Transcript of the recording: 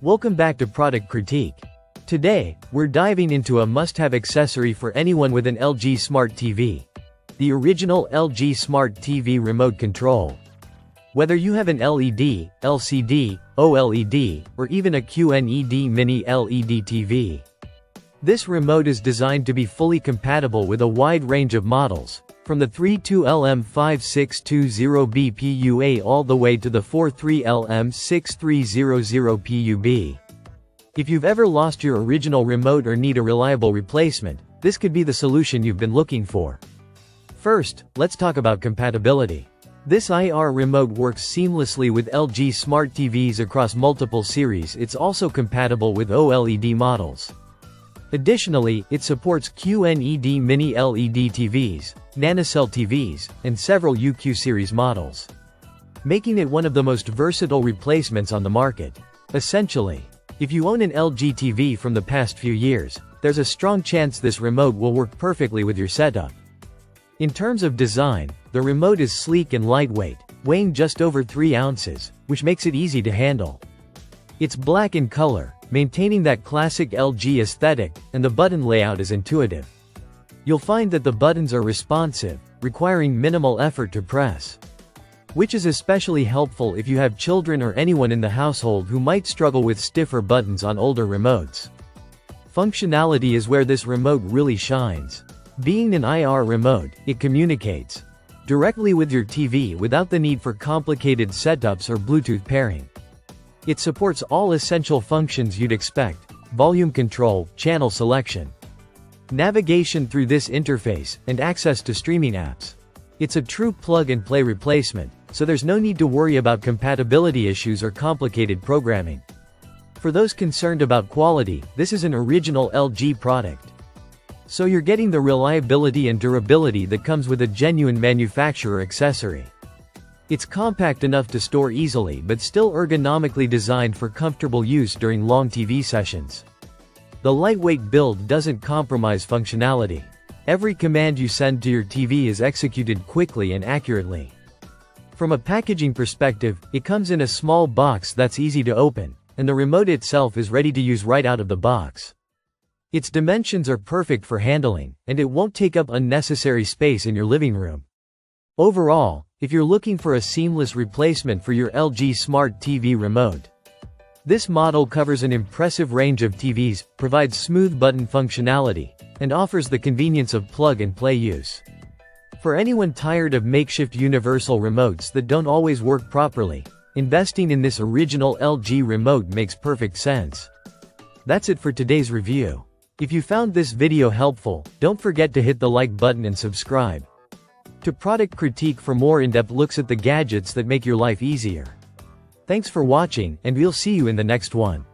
Welcome back to Product Critique. Today, we're diving into a must-have accessory for anyone with an LG Smart TV. The original LG Smart TV Remote Control. Whether you have an LED, LCD, OLED, or even a QNED Mini LED TV. This remote is designed to be fully compatible with a wide range of models, from the 32LM5620BPUA all the way to the 43LM6300PUB. If you've ever lost your original remote or need a reliable replacement, this could be the solution you've been looking for. First, let's talk about compatibility. This IR remote works seamlessly with LG Smart TVs across multiple series. It's also compatible with OLED models. Additionally, it supports QNED Mini LED TVs, nanocell TVs, and several UQ series models, making it one of the most versatile replacements on the market. Essentially, if you own an LG TV from the past few years, there's a strong chance this remote will work perfectly with your setup. In terms of design, the remote is sleek and lightweight, weighing just over 3 ounces, which makes it easy to handle. It's black in color, maintaining that classic LG aesthetic, and the button layout is intuitive. You'll find that the buttons are responsive, requiring minimal effort to press, which is especially helpful if you have children or anyone in the household who might struggle with stiffer buttons on older remotes. Functionality is where this remote really shines. Being an IR remote, it communicates directly with your TV without the need for complicated setups or Bluetooth pairing. It supports all essential functions you'd expect: volume control, channel selection, navigation through this interface, and access to streaming apps. It's a true plug-and-play replacement, so there's no need to worry about compatibility issues or complicated programming. For those concerned about quality, this is an original LG product. So you're getting the reliability and durability that comes with a genuine manufacturer accessory. It's compact enough to store easily but still ergonomically designed for comfortable use during long TV sessions. The lightweight build doesn't compromise functionality. Every command you send to your TV is executed quickly and accurately. From a packaging perspective, it comes in a small box that's easy to open, and the remote itself is ready to use right out of the box. Its dimensions are perfect for handling, and it won't take up unnecessary space in your living room. Overall, if you're looking for a seamless replacement for your LG Smart TV remote, this model covers an impressive range of TVs, provides smooth button functionality, and offers the convenience of plug-and-play use. For anyone tired of makeshift universal remotes that don't always work properly, investing in this original LG remote makes perfect sense. That's it for today's review. If you found this video helpful, don't forget to hit the like button and subscribe to Product Critique for more in-depth looks at the gadgets that make your life easier. Thanks for watching, and we'll see you in the next one.